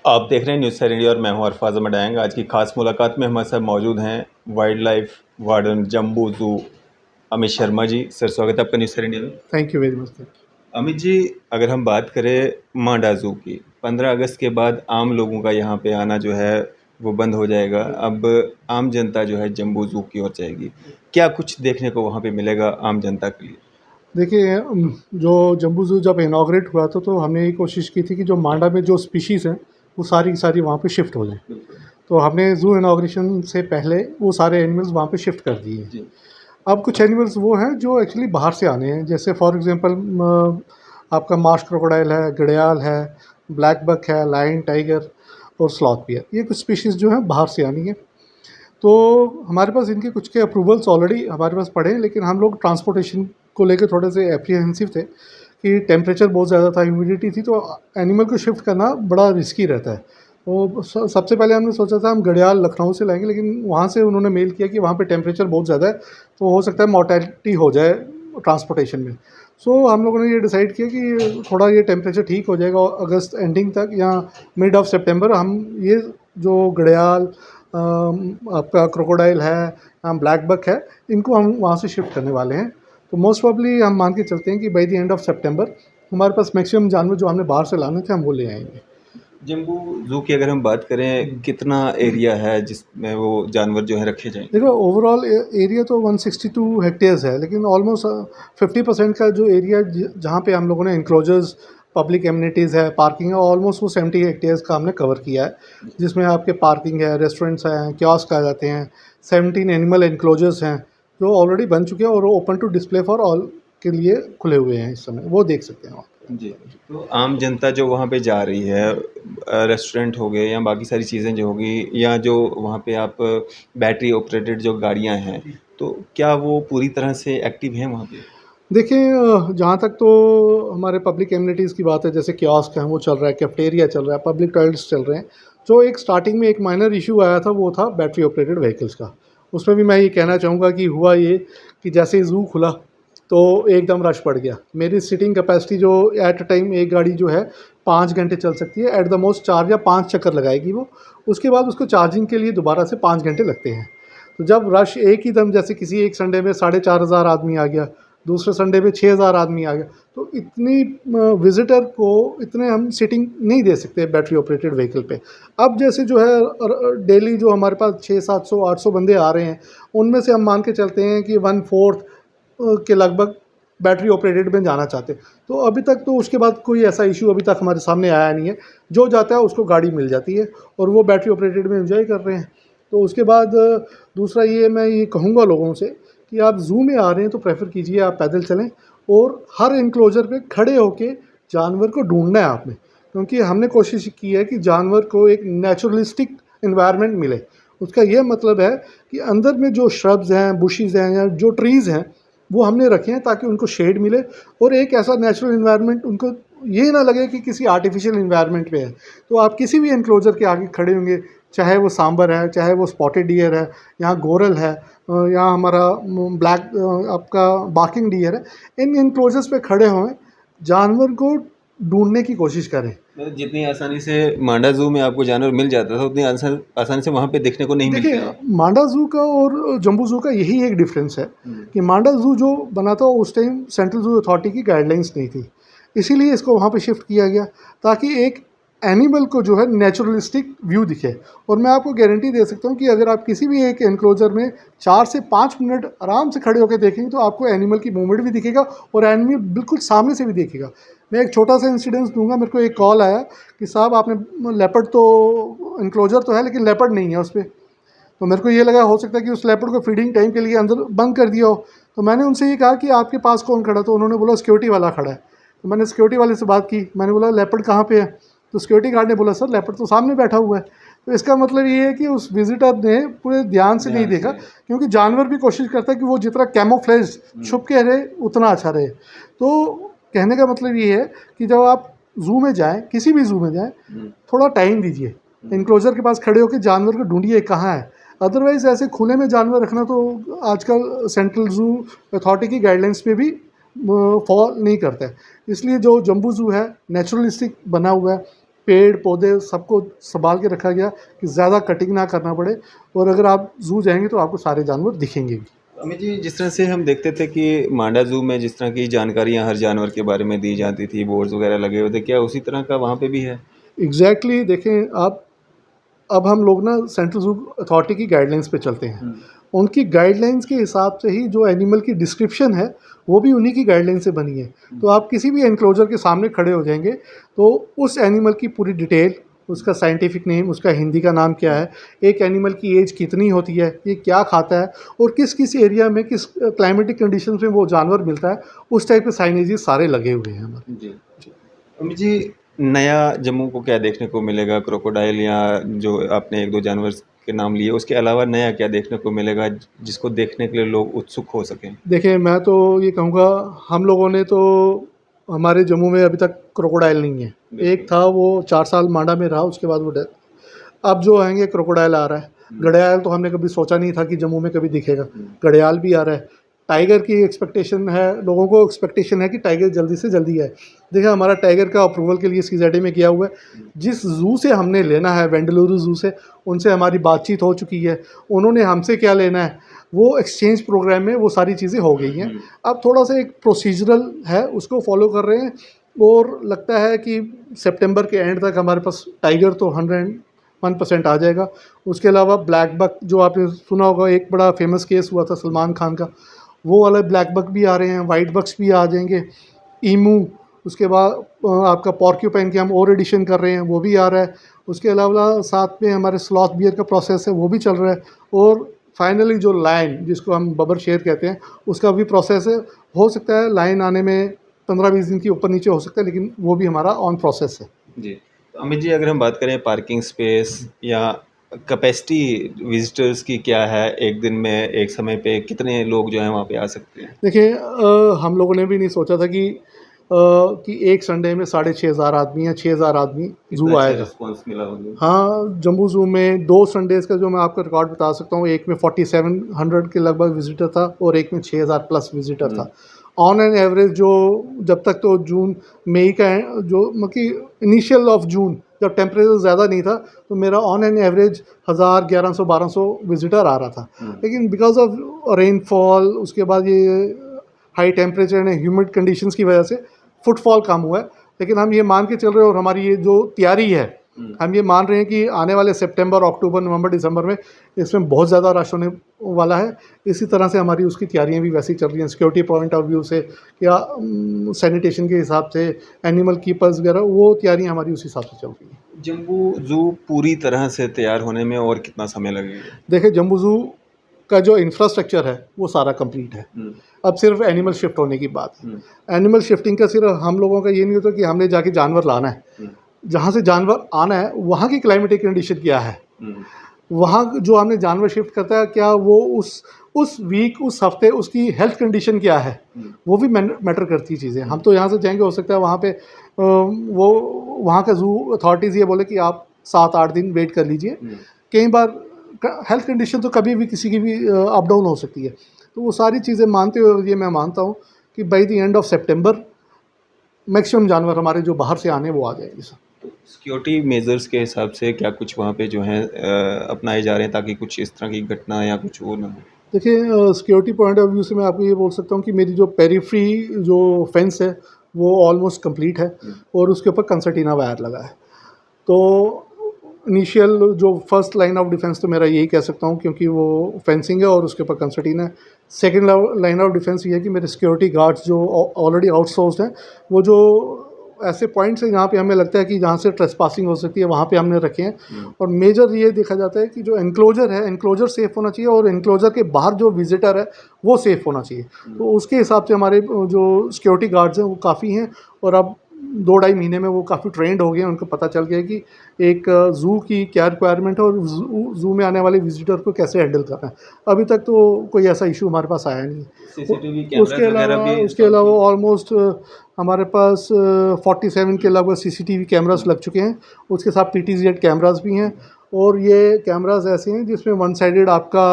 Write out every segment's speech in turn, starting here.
आप देख रहे हैं न्यूज़ सर इंडिया और मैं हूं अरफाज अहमद आयंग। आज की खास मुलाकात में हमारे साथ मौजूद हैं wildlife warden Jambu zoo Amit Sharma ji. Sir स्वागत है आपका न्यूज़ सर इंडिया में। Thank you very much. Amit ji, अगर हम बात करें मांडा ज़ू की, 15 अगस्त के बाद आम लोगों का यहाँ पे आना जो है वो बंद हो जाएगा। अब आम जनता जो है जम्बू ज़ू की ओर जाएगी। क्या कुछ देखने को वहाँ पे मिलेगा आम जनता के लिए? देखिए, जो जम्बू ज़ू जब इनाग्रेट हुआ था तो हमने ये कोशिश की थी कि जो मांडा में जो स्पीशीज़ हैं वो सारी की सारी वहाँ पे शिफ्ट हो जाएं। तो हमने ज़ू इनाग्रेशन से पहले वो सारे एनिमल्स वहाँ पे शिफ्ट कर दिए हैं। जी। अब कुछ एनिमल्स वो हैं जो एक्चुअली बाहर से आने हैं, जैसे फॉर एग्जांपल आपका मार्श क्रोकोडाइल है, घड़ियाल है, ब्लैक बक है, लायन टाइगर और स्लॉथ बियर। ये कुछ स्पीशीज़ जो हैं बाहर से आनी है। तो हमारे पास इनके कुछ के अप्रूवल्स ऑलरेडी हमारे पास पड़े हैं, लेकिन हम लोग ट्रांसपोर्टेशन को लेकर थोड़े से एप्रीहेंसिव थे कि टेम्परेचर बहुत ज़्यादा था, ह्यूमिडिटी थी, तो एनिमल को शिफ्ट करना बड़ा रिस्की रहता है। तो सबसे पहले हमने सोचा था हम घड़ियाल लखनऊ से लाएंगे, लेकिन वहाँ से उन्होंने मेल किया कि वहाँ पे टेम्परेचर बहुत ज़्यादा है, तो हो सकता है मोर्टेलिटी हो जाए ट्रांसपोर्टेशन में। सो हम लोगों ने ये डिसाइड किया कि थोड़ा ये टेम्परेचर ठीक हो जाएगा अगस्त एंडिंग तक या मिड ऑफ सितंबर हम ये जो घड़ियाल आपका क्रोकोडाइल है या ब्लैक बक है, इनको हम वहाँ से शिफ्ट करने वाले हैं। तो मोस्ट प्रॉब्ली हम मान के चलते हैं कि बाई द एंड ऑफ सितंबर हमारे पास मैक्सिमम जानवर जो हमने बाहर से लाने थे हम वो ले आएंगे। जम्बू ज़ू की अगर हम बात करें, कितना एरिया है जिसमें वो जानवर जो है रखे जाएंगे? देखो, ओवरऑल एरिया तो 162 हेक्टेयर्स है, लेकिन ऑलमोस्ट 50% का जो एरिया जहाँ पे हम लोगों ने इंक्लोजर्स, पब्लिक एमिनिटीज़ है, पार्किंग है, ऑलमोस्ट वो 70 हेक्टेयर्स का हमने कवर किया है, जिसमें आपके पार्किंग है, रेस्टोरेंट्स हैं, कियोस्क आ जाते हैं, 17 एनिमल इंक्लोजर्स हैं जो ऑलरेडी बन चुके हैं और open to display for all के लिए खुले हुए हैं इस समय, वो देख सकते हैं वहाँ पे। जी। तो आम जनता जो वहाँ पे जा रही है, रेस्टोरेंट हो गए या बाकी सारी चीज़ें जो होगी, या जो वहाँ पे आप बैटरी ऑपरेटेड जो गाड़ियाँ हैं, तो क्या वो पूरी तरह से एक्टिव हैं वहाँ पे? देखिए, जहाँ तक तो हमारे पब्लिक एमिनिटीज़ की बात है, जैसे कियोस्क है वो चल रहा है, कैफेटेरिया चल रहा है, पब्लिक टॉयलेट्स चल रहे हैं। जो एक स्टार्टिंग में एक माइनर इशू आया था वो था बैटरी ऑपरेटेड व्हीकल्स का। उसमें भी मैं ये कहना चाहूँगा कि हुआ ये कि जैसे ही ज़ू खुला तो एकदम रश पड़ गया। मेरी सीटिंग कैपेसिटी जो एट अ टाइम एक गाड़ी जो है 5 घंटे चल सकती है, एट द मोस्ट 4 या 5 चक्कर लगाएगी वो। उसके बाद उसको चार्जिंग के लिए दोबारा से 5 घंटे लगते हैं। तो जब रश एक ही दम, जैसे किसी एक संडे में 4,500 आदमी आ गया, दूसरे संडे पे 6,000 आदमी आ गया, तो इतनी विज़िटर को इतने हम सीटिंग नहीं दे सकते बैटरी ऑपरेटेड व्हीकल पे। अब जैसे जो है डेली जो हमारे पास 600-700-800 बंदे आ रहे हैं, उनमें से हम मान के चलते हैं कि 1/4 के लगभग बैटरी ऑपरेटेड में जाना चाहते हैं। तो अभी तक तो उसके बाद कोई ऐसा इशू अभी तक हमारे सामने आया नहीं है। जो जाता है उसको गाड़ी मिल जाती है और वो बैटरी ऑपरेटेड में एंजॉय कर रहे हैं। तो उसके बाद दूसरा ये मैं ये कहूँगा लोगों से कि आप ज़ू में आ रहे हैं तो प्रेफर कीजिए आप पैदल चलें और हर एंक्लोजर पे खड़े होके जानवर को ढूंढना है आपने, क्योंकि हमने कोशिश की है कि जानवर को एक नेचुरलिस्टिक इन्वायरमेंट मिले। उसका ये मतलब है कि अंदर में जो श्रब्स हैं, बुशेज़ हैं या जो ट्रीज़ हैं वो हमने रखे हैं ताकि उनको शेड मिले और एक ऐसा नेचुरल इन्वायरमेंट उनको ये ना लगे कि किसी आर्टिफिशियल इन्वायरमेंट पे है। तो आप किसी भी एंक्लोजर के आगे खड़े होंगे, चाहे वो सांबर है, चाहे वो स्पॉटेड डियर है, यहाँ गोरल है, यहाँ हमारा ब्लैक आपका बार्किंग डियर है, इन एंक्लोजर्स पे खड़े हों, जानवर को ढूंढने की कोशिश करें। मतलब जितनी आसानी से मांडा ज़ू में आपको जानवर मिल जाता था, उतनी आसानी से वहाँ पे देखने को नहीं मिलते देखिए, हैं। मांडा ज़ू का और जम्बू ज़ू का यही एक डिफरेंस है कि मांडा ज़ू जो बना था उस टाइम सेंट्रल ज़ू अथॉरिटी की गाइडलाइंस नहीं थी, इसीलिए इसको वहाँ पे शिफ्ट किया गया ताकि एक एनिमल को जो है नेचुरलिस्टिक व्यू दिखे। और मैं आपको गारंटी दे सकता हूँ कि अगर आप किसी भी एक एनक्लोजर में 4 से 5 मिनट आराम से खड़े होकर देखेंगे तो आपको एनिमल की मूवमेंट भी दिखेगा और एनिमल बिल्कुल सामने से भी दिखेगा। मैं एक छोटा सा इंसिडेंस दूंगा। मेरे को एक कॉल आया कि साहब आपने लेपर्ड तो एनक्लोजर तो है लेकिन लेपर्ड नहीं है उस पर। तो मेरे को ये लगा हो सकता है कि उस लेपर्ड को फीडिंग टाइम के लिए अंदर बंद कर दिया हो। तो मैंने उनसे ये कहा कि आपके पास कौन खड़ा, तो उन्होंने बोला सिक्योरिटी वाला खड़ा है। तो मैंने सिक्योरिटी वाले से बात की, मैंने बोला लेपर्ड कहाँ पे है, तो सिक्योरिटी गार्ड ने बोला सर लेपर्ड तो सामने बैठा हुआ है। तो इसका मतलब ये है कि उस विजिटर ने पूरे ध्यान से नहीं देखा, क्योंकि जानवर भी कोशिश करता है कि वो जितना कैमोफ्लेज छुप के रहे उतना अच्छा रहे। तो कहने का मतलब ये है कि जब आप ज़ू में जाएँ, किसी भी ज़ू में जाएँ, थोड़ा टाइम दीजिए, इंक्लोजर के पास खड़े होकर जानवर को ढूंढिए कहाँ है। अदरवाइज़ ऐसे खुले में जानवर रखना तो आजकल सेंट्रल ज़ू अथॉरिटी की गाइडलाइंस पे भी फॉल नहीं करता है। इसलिए जो जम्बू ज़ू है नेचुरलिस्टिक बना हुआ है, पेड़ पौधे सबको संभाल के रखा गया कि ज़्यादा कटिंग ना करना पड़े, और अगर आप ज़ू जाएंगे तो आपको सारे जानवर दिखेंगे भी। अमित जी, जिस तरह से हम देखते थे कि मांडा ज़ू में जिस तरह की जानकारियाँ हर जानवर के बारे में दी जाती थी, बोर्ड्स वगैरह लगे हुए थे, क्या उसी तरह का वहाँ पे भी है? एग्जैक्टली देखें आप, अब हम लोग ना सेंट्रल ज़ू अथॉरिटी की गाइडलाइंस पे चलते हैं। उनकी गाइडलाइंस के हिसाब से ही जो एनिमल की डिस्क्रिप्शन है वो भी उन्हीं की गाइडलाइन से बनी है। तो आप किसी भी एनक्लोजर के सामने खड़े हो जाएंगे तो उस एनिमल की पूरी डिटेल, उसका साइंटिफिक नेम, उसका हिंदी का नाम क्या है, एक एनिमल की एज कितनी होती है, ये क्या खाता है, और किस किस एरिया में किस क्लाइमेटिक कंडीशंस में वो जानवर मिलता है, उस टाइप के साइनेजेस सारे लगे हुए हैं हमारे। जी। अमित जी, नया जम्मू को क्या देखने को मिलेगा? क्रोकोडाइल या जो आपने एक दो जानवर के नाम लिए, उसके अलावा नया क्या देखने को मिलेगा जिसको देखने के लिए लोग उत्सुक हो सकें? देखिए मैं तो ये कहूँगा, हम लोगों ने तो, हमारे जम्मू में अभी तक क्रोकोडाइल नहीं है। एक था वो 4 साल मांडा में रहा, उसके बाद वो डेथ। अब जो आएंगे क्रोकोडाइल आ रहा है। घड़ियाल तो हमने कभी सोचा नहीं था कि जम्मू में कभी दिखेगा, घड़ियाल भी आ रहा है। टाइगर की एक्सपेक्टेशन है, लोगों को एक्सपेक्टेशन है कि टाइगर जल्दी से जल्दी आए। देखिए हमारा टाइगर का अप्रूवल के लिए सीजेड में किया हुआ है। जिस ज़ू से हमने लेना है, वेंडलूरू ज़ू से, उनसे हमारी बातचीत हो चुकी है। उन्होंने हमसे क्या लेना है, वो एक्सचेंज प्रोग्राम में वो सारी चीज़ें हो गई हैं। अब थोड़ा सा एक प्रोसीजरल है, उसको फॉलो कर रहे हैं, और लगता है कि सितंबर के एंड तक हमारे पास टाइगर तो 101% आ जाएगा। उसके अलावा ब्लैक बक, जो आपने सुना होगा, एक बड़ा फेमस केस हुआ था सलमान खान का, वो वाला ब्लैक बक भी आ रहे हैं, वाइट बक्स भी आ जाएंगे, ईमू, उसके बाद आपका पॉर्क्यूपाइन की हम और एडिशन कर रहे हैं, वो भी आ रहा है। उसके अलावा साथ में हमारे स्लॉथ बियर का प्रोसेस है, वो भी चल रहा है। और फाइनली जो लाइन, जिसको हम बबर शेर कहते हैं, उसका भी प्रोसेस है। हो सकता है लाइन आने में 15-20 दिन की ऊपर नीचे हो सकता है, लेकिन वो भी हमारा ऑन प्रोसेस है। जी। तो अमित जी, अगर हम बात करें पार्किंग स्पेस या कैपेसिटी विजिटर्स की क्या है? एक दिन में एक समय पे कितने लोग जो हैं वहाँ पे आ सकते हैं? देखिए हम लोगों ने भी नहीं सोचा था कि एक संडे में 6,500 आदमी या 6,000 आदमी कितना ज़ू अच्छा आएगा। रिस्पॉन्स मिला होगा। हाँ, जम्बू ज़ू में 2 संडेज़ का जो मैं आपको रिकॉर्ड बता सकता हूँ, एक में 4700 के लगभग विज़िटर था और एक में 6,000 प्लस विज़िटर था। ऑन एन एवरेज जो, जब तक तो जून मई का जो मतलब कि इनिशियल ऑफ जून, जब टेम्परेचर ज़्यादा नहीं था, तो मेरा ऑन एन एवरेज 1000, 1100-1200 विज़िटर आ रहा था। लेकिन बिकॉज़ ऑफ रेनफॉल, उसके बाद ये high temperature and humid conditions की वजह से फुटफॉल कम हुआ है। लेकिन हम ये मान के चल रहे हैं, और हमारी ये जो तैयारी है, हम ये मान रहे हैं कि आने वाले सितंबर, अक्टूबर, नवंबर, दिसंबर में इसमें बहुत ज़्यादा रश होने वाला है। इसी तरह से हमारी उसकी तैयारियां भी वैसी चल रही हैं, सिक्योरिटी पॉइंट ऑफ व्यू से या सैनिटेशन के हिसाब से, एनिमल कीपर्स वगैरह, वो तैयारियां हमारी उसी हिसाब से चल रही हैं। जम्बू ज़ू पूरी तरह से तैयार होने में और कितना समय लगेगा? देखिए जम्बू ज़ू का जो इंफ्रास्ट्रक्चर है वो सारा कंप्लीट है। अब सिर्फ एनिमल शिफ्ट होने की बात है। एनिमल शिफ्टिंग का सिर्फ हम लोगों का ये नहीं होता कि हमने जाके जानवर लाना है। जहाँ से जानवर आना है वहाँ की क्लाइमेटिक कंडीशन क्या है, वहाँ जो हमने जानवर शिफ्ट करता है, क्या वो उस वीक, उस हफ्ते उसकी हेल्थ कंडीशन क्या है, वो भी मैटर करती चीज़ें। हम तो यहाँ से जाएंगे, हो सकता है वहाँ पे वो वहाँ का ज़ू अथॉरिटीज़ ये बोले कि आप 7-8 दिन वेट कर लीजिए। कई बार हेल्थ कंडीशन तो कभी भी किसी की भी अप डाउन हो सकती है। तो वो सारी चीज़ें मानते हुए ये मैं मानता हूँ कि by the end of September maximum जानवर हमारे जो बाहर से आने वो आ जाएंगे सर। सिक्योरिटी मेजर्स के हिसाब से क्या कुछ वहाँ पे जो हैं अपनाए जा रहे हैं ताकि कुछ इस तरह की घटना या कुछ वो ना हो? देखिए सिक्योरिटी पॉइंट ऑफ व्यू से मैं आपको ये बोल सकता हूँ कि मेरी जो पेरीफ्री जो फेंस है वो ऑलमोस्ट कंप्लीट है, और उसके ऊपर कंसर्टीना वायर लगा है। तो इनिशियल जो फर्स्ट लाइन ऑफ डिफेंस तो मेरा यही कह सकता हूँ, क्योंकि वो फेंसिंग है और उसके ऊपर कंसर्टीना है। सेकेंड लाइन ऑफ डिफेंस ये है कि मेरे सिक्योरिटी गार्ड्स जो ऑलरेडी आउटसोर्स्ड हैं, वो जो ऐसे पॉइंट्स हैं जहाँ पे हमें लगता है कि जहाँ से ट्रेसपासिंग हो सकती है, वहाँ पे हमने रखे हैं। और मेजर ये देखा जाता है कि जो एनक्लोजर है, एनक्लोजर सेफ़ होना चाहिए, और एनक्लोजर के बाहर जो विजिटर है वो सेफ़ होना चाहिए। तो उसके हिसाब से हमारे जो सिक्योरिटी गार्ड्स हैं वो काफ़ी हैं, और अब 2-2.5 महीने में वो काफ़ी ट्रेंड हो गए हैं। उनको पता चल गया कि एक ज़ू की क्या रिक्वायरमेंट है और ज़ू में आने वाले विजिटर को कैसे हैंडल करना है। अभी तक तो कोई ऐसा इशू हमारे पास आया नहीं है। उसके अलावा ऑलमोस्ट हमारे पास 47 के लगभग CCTV कैमरास लग चुके हैं। उसके साथ PTZ कैमरास भी हैं, और ये कैमरास ऐसे हैं जिसमें वन साइडेड आपका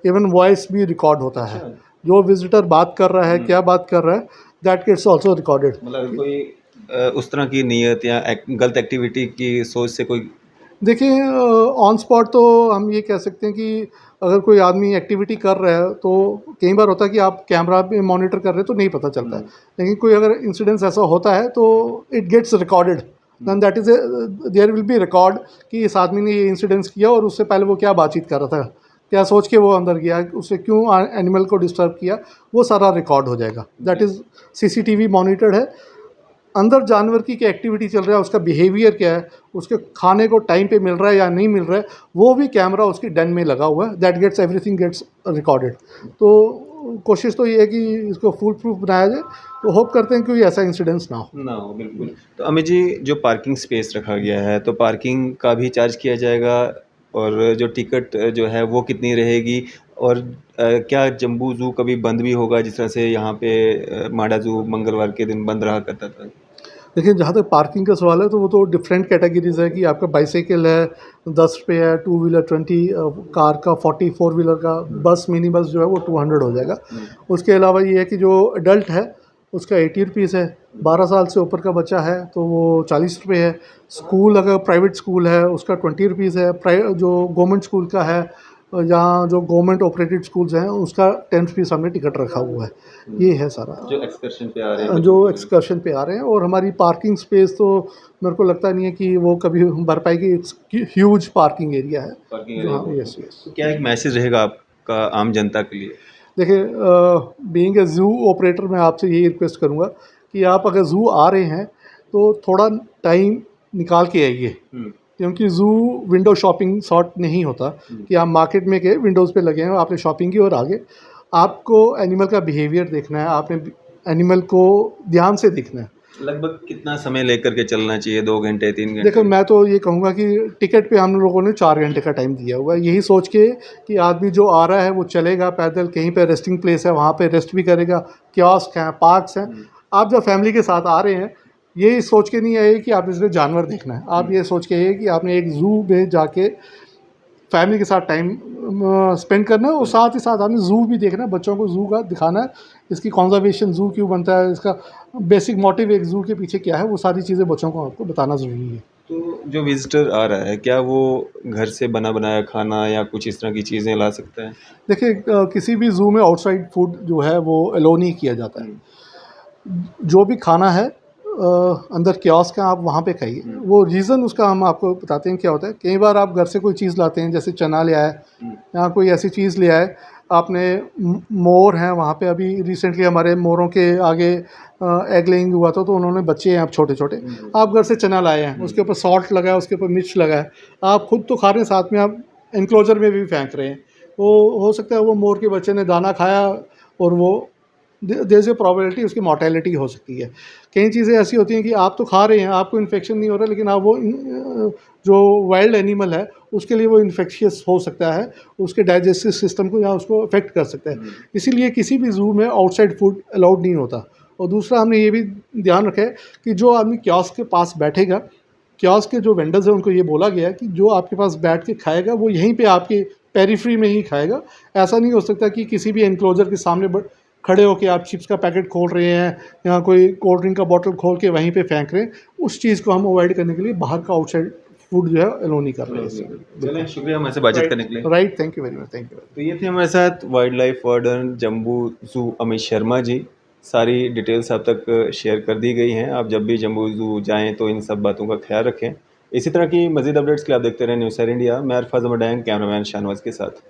इवन वॉइस भी रिकॉर्ड होता है। जो विजिटर बात कर रहा है, क्या बात कर रहा है, दैट गेट्स ऑल्सो रिकॉर्डेड। मतलब कोई उस तरह की नीयत या गलत एक्टिविटी की सोच से कोई? देखिए ऑन स्पॉट तो हम ये कह सकते हैं कि अगर कोई आदमी एक्टिविटी कर रहा है तो कई बार होता है कि आप कैमरा पे मॉनिटर कर रहे हैं तो नहीं पता चलता है। लेकिन कोई अगर इंसिडेंस ऐसा होता है तो it gets recorded, then that is there will be record कि इस आदमी ने ये इंसिडेंस किया और उससे पहले वो क्या बातचीत कर रहा था, क्या सोच के वो अंदर गया, उससे क्यों एनिमल को डिस्टर्ब किया, वो सारा रिकॉर्ड हो जाएगा। दैट इज़ सीसीटीवी मॉनिटर्ड है। अंदर जानवर की क्या एक्टिविटी चल रहा है, उसका बिहेवियर क्या है, उसके खाने को टाइम पे मिल रहा है या नहीं मिल रहा है, वो भी कैमरा उसकी डेन में लगा हुआ है। That gets everything gets recorded. तो कोशिश तो ये है कि इसको फुल प्रूफ बनाया जाए। तो होप करते हैं कि कोई ऐसा इंसिडेंस ना हो। ना हो, बिल्कुल। तो अमित जी, जो पार्किंग स्पेस रखा गया है, तो पार्किंग का भी चार्ज किया जाएगा? और जो टिकट जो है वो कितनी रहेगी? और क्या जम्बू ज़ू कभी बंद भी होगा, जिस तरह से यहाँ पे माडा ज़ू मंगलवार के दिन बंद रहा करता था? देखिए जहाँ तक पार्किंग का सवाल है तो वो तो डिफरेंट कैटेगरीज है कि आपका बाइसाइकिल है 10 रुपये है, टू व्हीलर 20, कार का 40, फोर व्हीलर का, बस मिनी बस जो है वो 200 हो जाएगा। उसके अलावा ये है कि जो अडल्ट है उसका 80 रुपीज़ है, 12 साल से ऊपर का बच्चा है तो वो 40 रुपये है। स्कूल अगर प्राइवेट स्कूल है उसका 20 रुपीज़ है। जो गवर्नमेंट स्कूल का है, जहाँ जो गवर्नमेंट ऑपरेटेड स्कूल्स हैं उसका 10 रुपीज़ हमने टिकट रखा हुआ है। ये है सारा जो एक्सकर्शन पे आ रहे हैं जो एक्सकर्शन पे आ रहे हैं। और हमारी पार्किंग स्पेस तो मेरे को लगता नहीं है कि वो कभी भर पाएगी। इट्स ह्यूज पार्किंग एरिया है। पार्किंग जो एरिया हाँ, बहुत यस है। यस। तो क्या एक मैसेज रहेगा आपका आम जनता के लिए? देखिए बीइंग ए ज़ू ऑपरेटर मैं आपसे यही रिक्वेस्ट करूँगा कि आप अगर ज़ू आ रहे हैं तो थोड़ा टाइम निकाल के आइए, क्योंकि ज़ू विंडो शॉपिंग सॉर्ट नहीं होता कि आप मार्केट में गए, विंडोज़ पे लगे हैं, आपने शॉपिंग की और आगे। आपको एनिमल का बिहेवियर देखना है, आपने एनिमल को ध्यान से देखना है। लगभग कितना समय लेकर के चलना चाहिए? 2 घंटे, 3 देखो घंटे? मैं तो ये कहूँगा कि टिकट पे हम लोगों ने 4 घंटे का टाइम दिया हुआ है, यही सोच के कि आदमी जो आ रहा है वो चलेगा पैदल, कहीं पे रेस्टिंग प्लेस है वहाँ पे रेस्ट भी करेगा, कियोस्क हैं, पार्क्स हैं। आप जब फैमिली के साथ आ रहे हैं ये सोच के नहीं आए कि आप इसमें जानवर देखना है, आप ये सोच के आइए कि आपने एक ज़ू में जाके फैमिली के साथ टाइम स्पेंड करना है और साथ ही साथ आपने ज़ू भी देखना है, बच्चों को ज़ू का दिखाना है, इसकी कंजर्वेशन ज़ू क्यों बनता है, इसका बेसिक मोटिव एक ज़ू के पीछे क्या है, वो सारी चीज़ें बच्चों को आपको बताना ज़रूरी है। तो जो विज़िटर आ रहा है, क्या वो घर से बना बनाया खाना या कुछ इस तरह की चीज़ें ला सकता है? देखिए किसी भी ज़ू में आउटसाइड फूड जो है वो अलो नहीं किया जाता है। जो भी खाना है अंदर कियोस्क है, आप वहाँ पे खाइए। वो रीज़न उसका हम आपको बताते हैं क्या होता है। कई बार आप घर से कोई चीज़ लाते हैं, जैसे चना ले आए या कोई ऐसी चीज़ ले आए, आपने मोर हैं वहाँ पे, अभी रिसेंटली हमारे मोरों के आगे एग लेइंग हुआ था तो उन्होंने बच्चे हैं अब छोटे-छोटे। आप घर से चना लाए हैं, उसके ऊपर सॉल्ट लगा है, उसके ऊपर मिर्च लगा है, आप खुद तो खा रहे हैं, साथ में आप एनक्लोजर में भी फेंक रहे हैं। वो हो सकता है वो मोर के बच्चे ने दाना खाया और वो देयर इज़ ए प्रोबेबिलिटी उसकी मॉर्टेलिटी हो सकती है। कई चीज़ें ऐसी होती हैं कि आप तो खा रहे हैं, आपको इन्फेक्शन नहीं हो रहा, लेकिन आप वो जो वाइल्ड एनिमल है उसके लिए वो इन्फेक्शियस हो सकता है, उसके डाइजेस्टिव सिस्टम को या उसको अफेक्ट कर सकता है। इसीलिए किसी भी ज़ू में आउटसाइड फूड अलाउड नहीं होता। और दूसरा हमने ये भी ध्यान रखा है कि जो आदमी कियोस्क के पास बैठेगा, कियोस्क के जो वेंडर्स हैं उनको ये बोला गया है कि जो आपके पास बैठ के खाएगा वो यहीं पे आपके पेरिफेरी में ही खाएगा। ऐसा नहीं हो सकता कि किसी भी एनक्लोजर के सामने खड़े होके आप चिप्स का पैकेट खोल रहे हैं या कोई कोल्ड ड्रिंक का बॉटल खोल के वहीं पे फेंक रहे हैं। उस चीज़ को हम अवॉइड करने के लिए बाहर का आउटसाइड फूड जो है अलो नहीं कर रहे हैं। चलें, शुक्रिया हमारे से बातचीत करने के लिए। Right, thank you very much, thank you. तो ये थे हमारे साथ wildlife warden Jambu zoo Amit Sharma ji. सारी डिटेल्स आप तक शेयर कर दी गई हैं। आप जब भी जम्बू ज़ू जाएँ तो इन सब बातों का ख्याल रखें। इसी तरह की मज़ीद अपडेट्स के लिए आप देखते रहें न्यूज़ सैर इंडिया। मैं अरफाज अहमद डैंग, कैमरामैन शाहनवाज के साथ।